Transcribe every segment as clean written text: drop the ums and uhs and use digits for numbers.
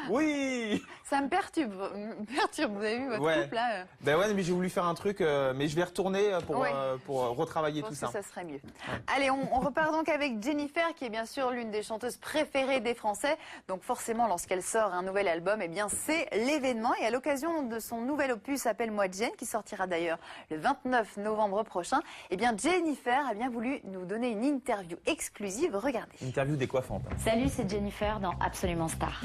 Oui. Ça me perturbe. Vous avez vu votre couple là Ben ouais, mais j'ai voulu faire un truc, mais je vais retourner pour retravailler tout ça. Je pense que ça serait mieux. Allez, on repart donc avec Jennifer, qui est bien sûr l'une des chanteuses préférées des Français. Donc forcément, lorsqu'elle sort un nouvel album, eh bien c'est l'événement. Et à l'occasion de son nouvel opus Appelle-moi Jen, qui sortira d'ailleurs le 29 novembre prochain, eh bien Jennifer a bien voulu nous donner une interview exclusive. Regardez. Interview décoiffante. Salut, c'est Jennifer dans Absolument Star.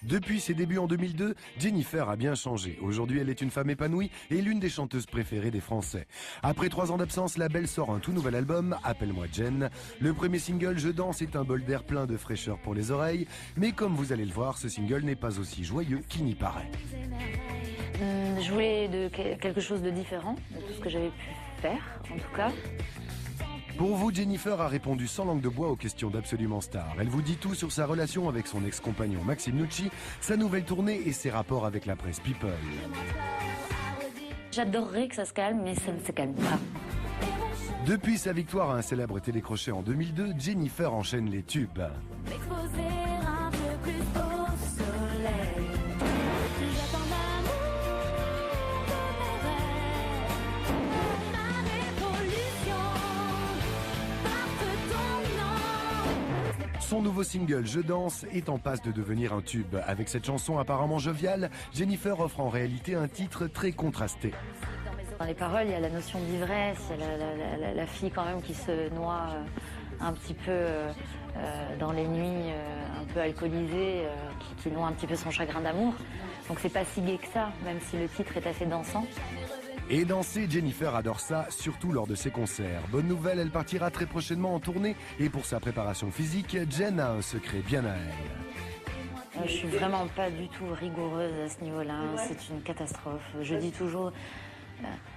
Depuis ses débuts en 2002, Jennifer a bien changé. Aujourd'hui, elle est une femme épanouie et l'une des chanteuses préférées des Français. Après 3 ans d'absence, la belle sort un tout nouvel album, Appelle-moi Jen. Le premier single, Je danse, est un bol d'air plein de fraîcheur pour les oreilles. Mais comme vous allez le voir, ce single n'est pas aussi joyeux qu'il n'y paraît. Je voulais quelque chose de différent de tout ce que j'avais pu faire, en tout cas. Pour vous, Jennifer a répondu sans langue de bois aux questions d'Absolument Star. Elle vous dit tout sur sa relation avec son ex-compagnon Maxime Nucci, sa nouvelle tournée et ses rapports avec la presse People. J'adorerais que ça se calme, mais ça ne se calme pas. Depuis sa victoire à un célèbre télécrochet en 2002, Jennifer enchaîne les tubes. Son nouveau single, Je danse, est en passe de devenir un tube. Avec cette chanson apparemment joviale, Jennifer offre en réalité un titre très contrasté. Dans les paroles, il y a la notion d'ivresse, il y a la fille quand même qui se noie un petit peu dans les nuits, un peu alcoolisée, qui noie un petit peu son chagrin d'amour. Donc c'est pas si gai que ça, même si le titre est assez dansant. Et danser, Jennifer adore ça, surtout lors de ses concerts. Bonne nouvelle, elle partira très prochainement en tournée. Et pour sa préparation physique, Jen a un secret bien à elle. Je suis vraiment pas du tout rigoureuse à ce niveau-là. C'est une catastrophe. Je dis toujours...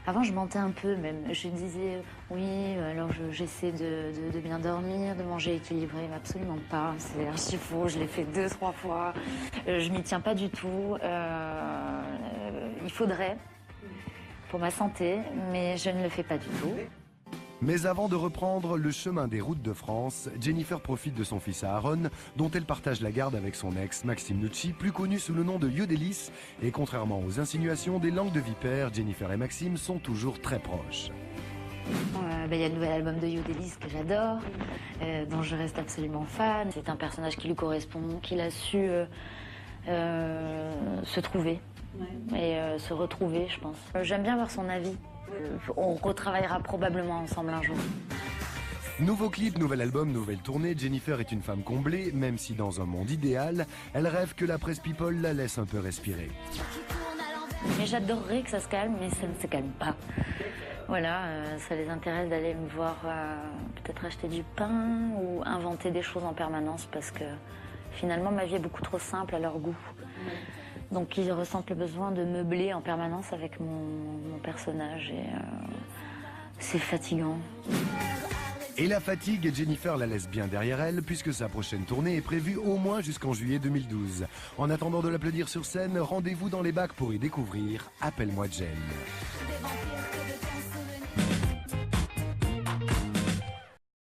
Avant, je mentais un peu même. Je disais, oui, alors j'essaie de bien dormir, de manger équilibré. Mais absolument pas. C'est archi faux. Je l'ai fait 2-3 fois. Je m'y tiens pas du tout. Il faudrait... pour ma santé, mais je ne le fais pas du tout. Mais avant de reprendre le chemin des routes de France, Jennifer profite de son fils Aaron, dont elle partage la garde avec son ex, Maxime Nucci, plus connu sous le nom de Yodelis. Et contrairement aux insinuations des langues de vipère, Jennifer et Maxime sont toujours très proches. Il y a le nouvel album de Yodelis que j'adore, dont je reste absolument fan. C'est un personnage qui lui correspond, qu'il a su se trouver. Et se retrouver, je pense. J'aime bien voir son avis. On retravaillera probablement ensemble un jour. Nouveau clip, nouvel album, nouvelle tournée, Jennifer est une femme comblée, même si dans un monde idéal, elle rêve que la presse People la laisse un peu respirer. Mais j'adorerais que ça se calme, mais ça ne se calme pas. Voilà, ça les intéresse d'aller me voir peut-être acheter du pain ou inventer des choses en permanence parce que finalement ma vie est beaucoup trop simple à leur goût. Donc ils ressentent le besoin de meubler en permanence avec mon personnage et c'est fatigant. Et la fatigue, Jennifer la laisse bien derrière elle puisque sa prochaine tournée est prévue au moins jusqu'en juillet 2012. En attendant de l'applaudir sur scène, rendez-vous dans les bacs pour y découvrir Appelle-moi Jen.